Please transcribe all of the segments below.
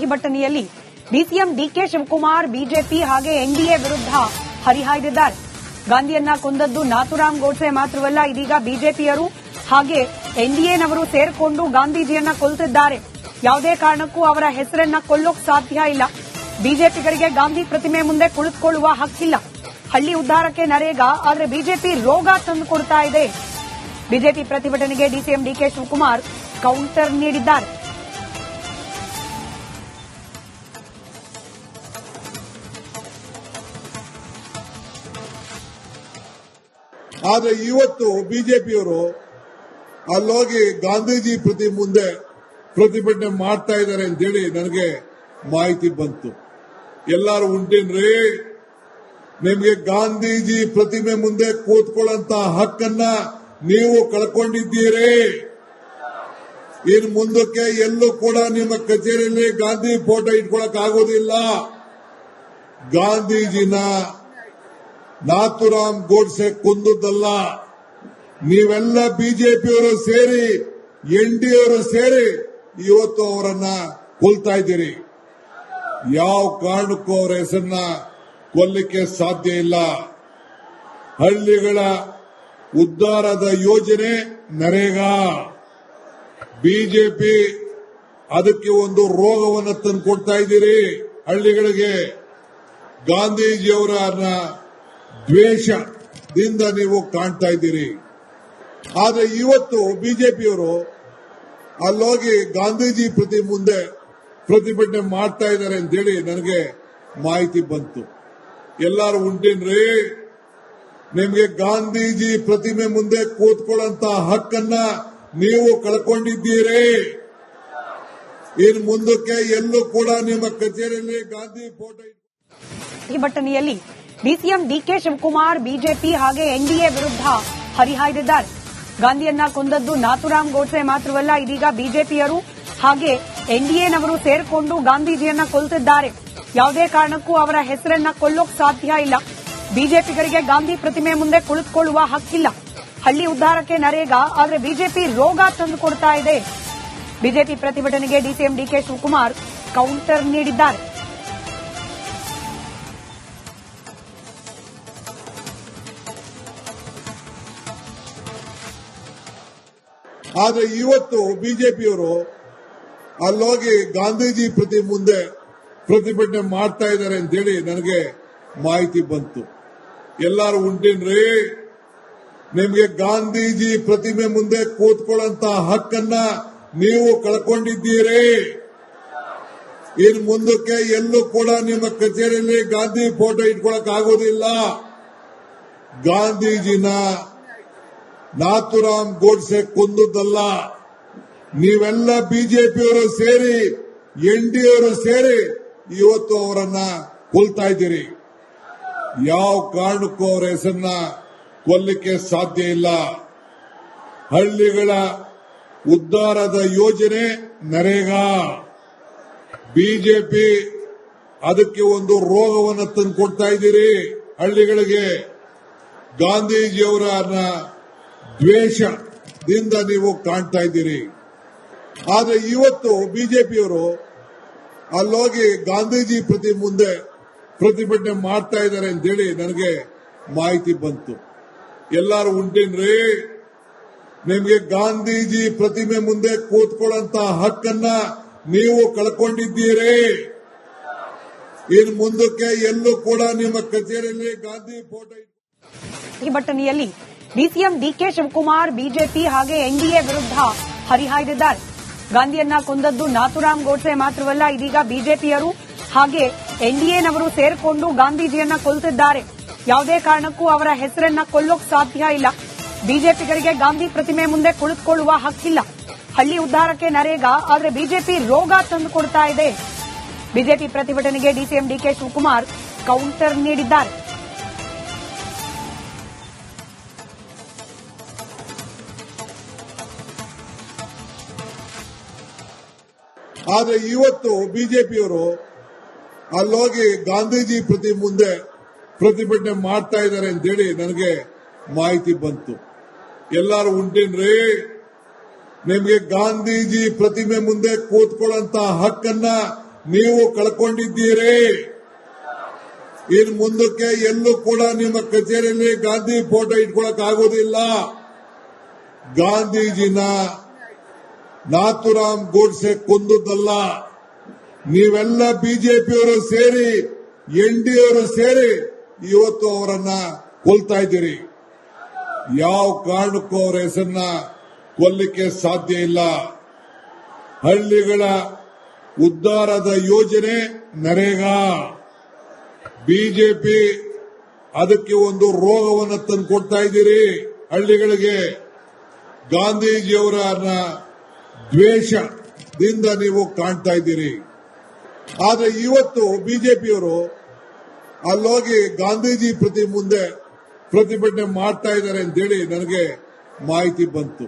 ಪ್ರತಿಭಟನೆಯಲ್ಲಿ DCM DK Shivakumar BJP ಹಾಗೆ NDA ವಿರುದ್ಧ ಹರಿಹಾಯ್ದಿದ್ದಾರೆ. ಗಾಂಧಿಯನ್ನ ಕೊಂದದ್ದು ನಾಥೂರಾಮ್ ಗೋಡ್ಸೆ ಮಾತ್ರವಲ್ಲ, ಇದೀಗ ಬಿಜೆಪಿಯರು ಹಾಗೆ ಎನ್ಡಿಎನವರು ಸೇರಿಕೊಂಡು ಗಾಂಧೀಜಿಯನ್ನ ಕೊಲ್ತಿದ್ದಾರೆ. ಯಾವುದೇ ಕಾರಣಕ್ಕೂ ಅವರ ಹೆಸರನ್ನ ಕೊಲ್ಲೋಕ್ ಸಾಧ್ಯ ಇಲ್ಲ. ಬಿಜೆಪಿಗರಿಗೆ ಗಾಂಧಿ ಪ್ರತಿಮೆ ಮುಂದೆ ಕುಳಿತುಕೊಳ್ಳುವ ಹಕ್ಕಿಲ್ಲ. ಹಳ್ಳಿ ಉದ್ಧಾರಕ್ಕೆ ನರೇಗಾ, ಆದರೆ ಬಿಜೆಪಿ ರೋಗ ತಂದುಕೊಡ್ತಾ ಇದೆ. ಬಿಜೆಪಿ ಪ್ರತಿಭಟನೆಗೆ ಡಿಸಿಎಂ ಡಿಕೆ ಶಿವಕುಮಾರ್ ಕೌಂಟರ್ ನೀಡಿದ್ದಾರೆ. ಆದ್ರೆ ಇವತ್ತು ಬಿಜೆಪಿಯವರು ಅಲ್ಲೋಗಿ ಗಾಂಧೀಜಿ ಪ್ರತಿ ಮುಂದೆ ಪ್ರತಿಭಟನೆ ಮಾಡ್ತಾ ಇದ್ದಾರೆ ಅಂತೇಳಿ ನನಗೆ ಮಾಹಿತಿ ಬಂತು. ಎಲ್ಲರೂ ಉಂಟೇನ್ರಿ, ನಿಮಗೆ ಗಾಂಧೀಜಿ ಪ್ರತಿಮೆ ಮುಂದೆ ಕೂತ್ಕೊಳ್ಳಂತ ಹಕ್ಕನ್ನ ನೀವು ಕಳ್ಕೊಂಡಿದ್ದೀರಿ. ಇನ್ನು ಮುಂದಕ್ಕೆ ಎಲ್ಲೂ ಕೂಡ ನಿಮ್ಮ ಕಚೇರಿಯಲ್ಲಿ ಗಾಂಧಿ ಫೋಟೋ ಇಟ್ಕೊಳಕ್ ಆಗೋದಿಲ್ಲ. ಗಾಂಧೀಜಿನ ನಾಥೂರಾಮ್ ಗೋಡ್ಸೆ ಕೊಂದದ್ದಲ್ಲ, ನೀವೆಲ್ಲ ಬಿಜೆಪಿಯವರು ಸೇರಿ ಎನ್ಡಿಎವರು ಸೇರಿ ಇವತ್ತು ಅವರನ್ನ ಕೊಲ್ತಾ ಇದ್ದೀರಿ. ಯಾವ ಕಾರಣಕ್ಕೂ ಅವರ ಹೆಸರನ್ನ ಕೊಲ್ಲಿಕ್ಕೆ ಸಾಧ್ಯ ಇಲ್ಲ. ಹಳ್ಳಿಗಳ ಉದ್ಧಾರದ ಯೋಜನೆ ನರೇಗಾ, ಬಿಜೆಪಿ ಅದಕ್ಕೆ ಒಂದು ರೋಗವನ್ನು ತಂದು ಕೊಡ್ತಾ ಇದ್ದೀರಿ. ಹಳ್ಳಿಗಳಿಗೆ ಗಾಂಧೀಜಿಯವರ ದ್ವೇಷದಿಂದ ನೀವು ಕಾಣ್ತಾ ಇದ್ದೀರಿ. ಆದ್ರೆ ಇವತ್ತು ಬಿಜೆಪಿಯವರು ಅಲ್ಲೋಗಿ ಗಾಂಧೀಜಿ ಪ್ರತಿ ಮುಂದೆ ಪ್ರತಿಭಟನೆ ಮಾಡ್ತಾ ಇದ್ದಾರೆ ಅಂತೇಳಿ ನನಗೆ ಮಾಹಿತಿ ಬಂತು. ಎಲ್ಲರೂ ಉಂಟೇನ್ರಿ, ನಿಮಗೆ ಗಾಂಧೀಜಿ ಪ್ರತಿಮೆ ಮುಂದೆ ಕೂತ್ಕೊಳ್ಳಂತ ಹಕ್ಕನ್ನ ನೀವು ಕಳ್ಕೊಂಡಿದ್ದೀರಿ. ಇನ್ನು ಮುಂದಕ್ಕೆ ಎಲ್ಲೂ ಕೂಡ ನಿಮ್ಮ ಕಚೇರಿಯಲ್ಲಿ ಗಾಂಧಿ ಫೋಟೋ. ಪ್ರತಿಭಟನೆಯಲ್ಲಿ ಡಿಸಿಎಂ ಡಿಕೆ ಶಿವಕುಮಾರ್ ಬಿಜೆಪಿ ಹಾಗೆ ಎನ್ಡಿಎ ವಿರುದ್ಧ ಹರಿಹಾಯ್ದಿದ್ದಾರೆ. ಗಾಂಧಿಯನ್ನ ಕೊಂದದ್ದು ನಾಥೂರಾಮ್ ಗೋಡ್ಸೆ ಮಾತ್ರವಲ್ಲ, ಇದೀಗ ಬಿಜೆಪಿಯರು ಹಾಗೆ ಎನ್ಡಿಎನವರು ಸೇರಿಕೊಂಡು ಗಾಂಧೀಜಿಯನ್ನ ಕೊಲ್ತಿದ್ದಾರೆ. ಯಾವುದೇ ಕಾರಣಕ್ಕೂ ಅವರ ಹೆಸರನ್ನ ಕೊಲ್ಲೋಕ್ ಸಾಧ್ಯ ಇಲ್ಲ. ಬಿಜೆಪಿಗರಿಗೆ ಗಾಂಧಿ ಪ್ರತಿಮೆ ಮುಂದೆ ಕುಳಿತುಕೊಳ್ಳುವ ಹಕ್ಕಿಲ್ಲ. ಹಳ್ಳಿ ಉದ್ಧಾರಕ್ಕೆ ನರೇಗಾ, ಆದರೆ ಬಿಜೆಪಿ ರೋಗ ತಂದುಕೊಡ್ತಾ ಇದೆ. ಬಿಜೆಪಿ ಪ್ರತಿಭಟನೆಗೆ ಡಿಸಿಎಂ ಡಿಕೆ ಶಿವಕುಮಾರ್ ಕೌಂಟರ್ ನೀಡಿದ್ದಾರೆ. ಆದ್ರೆ ಇವತ್ತು ಬಿಜೆಪಿಯವರು ಅಲ್ಲೋಗಿ ಗಾಂಧೀಜಿ ಪ್ರತಿ ಮುಂದೆ ಪ್ರತಿಭಟನೆ ಮಾಡ್ತಾ ಇದ್ದಾರೆ ಅಂತೇಳಿ ನನಗೆ ಮಾಹಿತಿ ಬಂತು. ಎಲ್ಲರೂ ಉಂಟೇನ್ರಿ, ನಿಮಗೆ ಗಾಂಧೀಜಿ ಪ್ರತಿಮೆ ಮುಂದೆ ಕೂತ್ಕೊಳ್ಳಂತ ಹಕ್ಕನ್ನ ನೀವು ಕಳ್ಕೊಂಡಿದ್ದೀರಿ. ಇನ್ನು ಮುಂದಕ್ಕೆ ಎಲ್ಲೂ ಕೂಡ ನಿಮ್ಮ ಕಚೇರಿಯಲ್ಲಿ ಗಾಂಧಿ ಫೋಟೋ ಇಟ್ಕೊಳಕ್ ಆಗೋದಿಲ್ಲ. ಗಾಂಧೀಜಿನ ನಾಥೂರಾಮ್ ಗೋಡ್ಸೆ ಕೊಂದದ್ದಲ್ಲ, ನೀವೆಲ್ಲ ಬಿಜೆಪಿಯವರು ಸೇರಿ ಎನ್ಡಿಎವರು ಸೇರಿ ಇವತ್ತು ಅವರನ್ನ ಕೊಲ್ತಾ ಇದ್ದೀರಿ. ಯಾವ ಕಾರಣಕ್ಕೂ ಅವರ ಹೆಸರನ್ನ ಕೊಲ್ಲಿಕ್ಕೆ ಸಾಧ್ಯ ಇಲ್ಲ. ಹಳ್ಳಿಗಳ ಉದ್ಧಾರದ ಯೋಜನೆ ನರೇಗಾ, ಬಿಜೆಪಿ ಅದಕ್ಕೆ ಒಂದು ರೋಗವನ್ನು ತಂದು ಕೊಡ್ತಾ ಇದ್ದೀರಿ. ಹಳ್ಳಿಗಳಿಗೆ ಗಾಂಧೀಜಿಯವರ ದ್ವೇಷದಿಂದ ನೀವು ಕಾಣ್ತಾ ಇದ್ದೀರಿ. ಆದ್ರೆ ಇವತ್ತು ಬಿಜೆಪಿಯವರು ಅಲ್ಲೋಗಿ ಗಾಂಧೀಜಿ ಪ್ರತಿ ಮುಂದೆ ಪ್ರತಿಭಟನೆ ಮಾಡ್ತಾ ಇದ್ದಾರೆ ಅಂತೇಳಿ ನನಗೆ ಮಾಹಿತಿ ಬಂತು. ಎಲ್ಲರೂ ಉಂಟೇನ್ರಿ, ನಿಮಗೆ ಗಾಂಧೀಜಿ ಪ್ರತಿಮೆ ಮುಂದೆ ಕೂತ್ಕೊಳ್ಳಂತ ಹಕ್ಕನ್ನ ನೀವು ಕಳ್ಕೊಂಡಿದ್ದೀರಿ. ಇನ್ನು ಮುಂದಕ್ಕೆ ಎಲ್ಲೂ ಕೂಡ ನಿಮ್ಮ ಕಚೇರಿಯಲ್ಲಿ ಗಾಂಧಿ ಫೋಟೋ. ಪ್ರತಿಭಟನೆಯಲ್ಲಿ ಡಿಸಿಎಂ ಡಿಕೆ ಶಿವಕುಮಾರ್ ಬಿಜೆಪಿ ಹಾಗೆ ಎನ್ಡಿಎ ವಿರುದ್ಧ ಹರಿಹಾಯ್ದಿದ್ದಾರೆ. ಗಾಂಧಿಯನ್ನ ಕೊಂದದ್ದು ನಾಥೂರಾಮ್ ಗೋಡ್ಸೆ ಮಾತ್ರವಲ್ಲ, ಇದೀಗ ಬಿಜೆಪಿಯರು ಹಾಗೆ ಎನ್ಡಿಎನವರು ಸೇರಿಕೊಂಡು ಗಾಂಧೀಜಿಯನ್ನ ಕೊಲ್ತಿದ್ದಾರೆ. ಯಾವುದೇ ಕಾರಣಕ್ಕೂ ಅವರ ಹೆಸರನ್ನ ಕೊಲ್ಲೋಕ್ ಸಾಧ್ಯ ಇಲ್ಲ. ಬಿಜೆಪಿಗರಿಗೆ ಗಾಂಧಿ ಪ್ರತಿಮೆ ಮುಂದೆ ಕುಳಿತುಕೊಳ್ಳುವ ಹಕ್ಕಿಲ್ಲ. ಹಳ್ಳಿ ಉದ್ಧಾರಕ್ಕೆ ನರೇಗಾ, ಆದರೆ ಬಿಜೆಪಿ ರೋಗ ತಂದುಕೊಡ್ತಾ ಇದೆ. ಬಿಜೆಪಿ ಪ್ರತಿಭಟನೆಗೆ ಡಿಸಿಎಂ ಡಿಕೆ ಶಿವಕುಮಾರ್ ಕೌಂಟರ್ ನೀಡಿದ್ದಾರೆ. ಆದ್ರೆ ಇವತ್ತು ಬಿಜೆಪಿಯವರು ಅಲ್ಲೋಗಿ ಗಾಂಧೀಜಿ ಪ್ರತಿ ಮುಂದೆ ಪ್ರತಿಭಟನೆ ಮಾಡ್ತಾ ಇದ್ದಾರೆ ಅಂತೇಳಿ ನನಗೆ ಮಾಹಿತಿ ಬಂತು. ಎಲ್ಲರೂ ಉಂಟೇನ್ರಿ, ನಿಮಗೆ ಗಾಂಧೀಜಿ ಪ್ರತಿಮೆ ಮುಂದೆ ಕೂತ್ಕೊಳ್ಳಂತ ಹಕ್ಕನ್ನ ನೀವು ಕಳ್ಕೊಂಡಿದ್ದೀರಿ. ಇನ್ನು ಮುಂದಕ್ಕೆ ಎಲ್ಲೂ ಕೂಡ ನಿಮ್ಮ ಕಚೇರಿಯಲ್ಲಿ ಗಾಂಧಿ ಫೋಟೋ ಇಟ್ಕೊಳಕ್ ಆಗೋದಿಲ್ಲ. ಗಾಂಧೀಜಿನ ನಾಥುರಾಮ್ ಗೋಡ್ಸೆ ಕೊಂದದ್ದಲ್ಲ. ನೀವೆಲ್ಲ ಬಿಜೆಪಿಯವರು ಸೇರಿ ಎನ್ಡಿಎವರು ಸೇರಿ ಇವತ್ತು ಅವರನ್ನ ಕೊಲ್ತಾ ಇದ್ದೀರಿ. ಯಾವ ಕಾರಣಕ್ಕೂ ಅವರ ಹೆಸರನ್ನ ಕೊಲ್ಲಿಕ್ಕೆ ಸಾಧ್ಯ ಇಲ್ಲ. ಹಳ್ಳಿಗಳ ಉದ್ಧಾರದ ಯೋಜನೆ ನರೇಗಾ. ಬಿಜೆಪಿ ಅದಕ್ಕೆ ಒಂದು ರೋಗವನ್ನು ತಂದು ಕೊಡ್ತಾ ಇದ್ದೀರಿ ಹಳ್ಳಿಗಳಿಗೆ. ಗಾಂಧೀಜಿಯವರ ದ್ವೇಷದಿಂದ ನೀವು ಕಾಣ್ತಾ ಇದ್ದೀರಿ. ಆದ್ರೆ ಇವತ್ತು ಬಿಜೆಪಿಯವರು ಅಲ್ಲೋಗಿ ಗಾಂಧೀಜಿ ಮುಂದೆ ಪ್ರತಿಭಟನೆ ಮಾಡ್ತಾ ಇದ್ದಾರೆ ಅಂತೇಳಿ ನನಗೆ ಮಾಹಿತಿ ಬಂತು.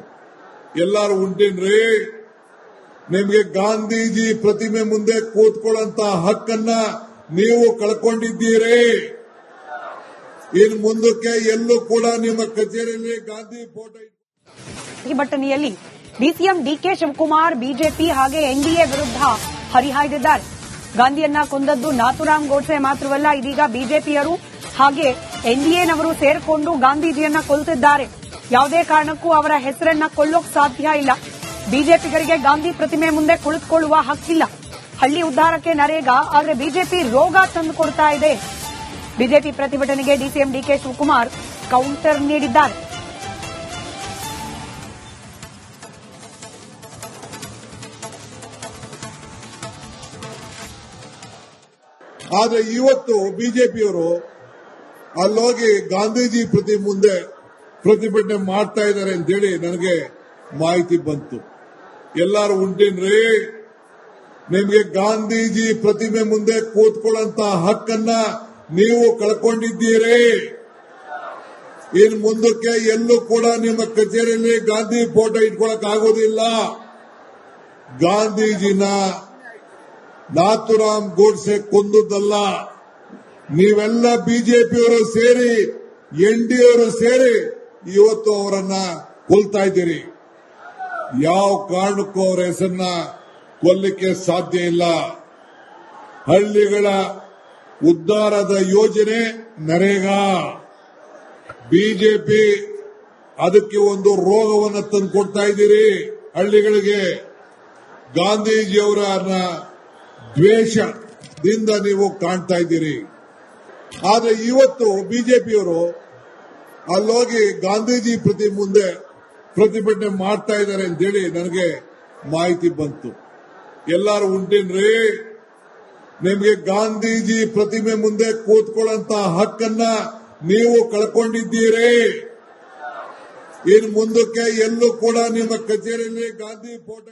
ಎಲ್ಲರೂ ಉಂಟೇನ್ರಿ? ನಿಮಗೆ ಗಾಂಧೀಜಿ ಪ್ರತಿಮೆ ಮುಂದೆ ಕೂತ್ಕೊಳ್ಳುವಂತ ಹಕ್ಕನ್ನ ನೀವು ಕಳ್ಕೊಂಡಿದ್ದೀರಿ. ಇನ್ನು ಮುಂದಕ್ಕೆ ಎಲ್ಲೂ ಕೂಡ ನಿಮ್ಮ ಕಚೇರಿಯಲ್ಲಿ ಗಾಂಧಿ ಫೋಟೋ ಪ್ರತಿಭಟನೆಯಲ್ಲಿ ಡಿಸಿಎಂ ಡಿಕೆ ಶಿವಕುಮಾರ್ ಬಿಜೆಪಿ ಹಾಗೆ ಎನ್ಡಿಎ ವಿರುದ್ಧ ಹರಿಹಾಯ್ದಿದ್ದಾರೆ. ಗಾಂಧಿಯನ್ನ ಕೊಂದದ್ದು ನಾಥುರಾಮ್ ಗೋಡ್ಸೆ ಮಾತ್ರವಲ್ಲ, ಇದೀಗ ಬಿಜೆಪಿಯರು ಹಾಗೆ ಎನ್ಡಿಎನವರು ಸೇರಿಕೊಂಡು ಗಾಂಧೀಜಿಯನ್ನ ಕೊಲ್ತಿದ್ದಾರೆ. ಯಾವುದೇ ಕಾರಣಕ್ಕೂ ಅವರ ಹೆಸರನ್ನ ಕೊಳ್ಳೋಕ್ ಸಾಧ್ಯ ಇಲ್ಲ. ಬಿಜೆಪಿಗರಿಗೆ ಗಾಂಧಿ ಪ್ರತಿಮೆ ಮುಂದೆ ಕುಳಿತುಕೊಳ್ಳುವ ಹಕ್ಕಿಲ್ಲ. ಹಳ್ಳಿ ಉದ್ಧಾರಕ್ಕೆ ನರೇಗಾ, ಆದರೆ ಬಿಜೆಪಿ ರೋಗ ತಂದುಕೊಡ್ತಾ ಇದೆ. ಬಿಜೆಪಿ ಪ್ರತಿಭಟನೆಗೆ ಡಿಸಿಎಂ ಡಿಕೆ ಶಿವಕುಮಾರ್ ಕೌಂಟರ್ ನೀಡಿದ್ದಾರೆ. ಆದ್ರೆ ಇವತ್ತು ಬಿಜೆಪಿಯವರು ಅಲ್ಲೋಗಿ ಗಾಂಧೀಜಿ ಮುಂದೆ ಪ್ರತಿಭಟನೆ ಮಾಡ್ತಾ ಇದ್ದಾರೆ ಅಂತೇಳಿ ನನಗೆ ಮಾಹಿತಿ ಬಂತು. ಎಲ್ಲರೂ ಉಂಟೇನ್ರಿ? ನಿಮಗೆ ಗಾಂಧೀಜಿ ಪ್ರತಿಮೆ ಮುಂದೆ ಕೂತ್ಕೊಳ್ಳುವಂತ ಹಕ್ಕನ್ನ ನೀವು ಕಳ್ಕೊಂಡಿದ್ದೀರಿ. ಇನ್ನು ಮುಂದಕ್ಕೆ ಎಲ್ಲೂ ಕೂಡ ನಿಮ್ಮ ಕಚೇರಿಯಲ್ಲಿ ಗಾಂಧಿ ಫೋಟೋ ಇಟ್ಕೊಳಕ್ ಆಗೋದಿಲ್ಲ. ಗಾಂಧೀಜಿನ ನಾಥುರಾಮ್ ಗೋಡ್ಸೆ ಕೊಂದದ್ದಲ್ಲ. ನೀವೆಲ್ಲ ಬಿಜೆಪಿಯವರು ಸೇರಿ ಎನ್ಡಿಎವರು ಸೇರಿ ಇವತ್ತು ಅವರನ್ನ ಕೊಲ್ತಾ ಇದ್ದೀರಿ. ಯಾವ ಕಾರಣಕ್ಕೂ ಅವರ ಹೆಸರನ್ನ ಕೊಲ್ಲಿಕ್ಕೆ ಸಾಧ್ಯ ಇಲ್ಲ. ಹಳ್ಳಿಗಳ ಉದ್ಧಾರದ ಯೋಜನೆ ನರೇಗಾ. ಬಿಜೆಪಿ ಅದಕ್ಕೆ ಒಂದು ರೋಗವನ್ನು ತಂದು ಕೊಡ್ತಾ ಇದ್ದೀರಿ ಹಳ್ಳಿಗಳಿಗೆ. ಗಾಂಧೀಜಿಯವರ ದ್ವೇಷದಿಂದ ನೀವು ಕಾಣ್ತಾ ಇದ್ದೀರಿ. ಆದ್ರೆ ಇವತ್ತು ಬಿಜೆಪಿಯವರು ಅಲ್ಲೋಗಿ ಗಾಂಧೀಜಿ ಮುಂದೆ ಪ್ರತಿಭಟನೆ ಮಾಡ್ತಾ ಇದ್ದಾರೆ ಅಂತೇಳಿ ನನಗೆ ಮಾಹಿತಿ ಬಂತು. ಎಲ್ಲರೂ ಉಂಟೇನ್ರಿ? ನಿಮಗೆ ಗಾಂಧೀಜಿ ಪ್ರತಿಮೆ ಮುಂದೆ ಕೂತ್ಕೊಳ್ಳುವಂತ ಹಕ್ಕನ್ನ ನೀವು ಕಳ್ಕೊಂಡಿದ್ದೀರಿ. ಇನ್ನು ಮುಂದಕ್ಕೆ ಎಲ್ಲೂ ಕೂಡ ನಿಮ್ಮ ಕಚೇರಿಯಲ್ಲಿ ಗಾಂಧಿ ಫೋಟೋ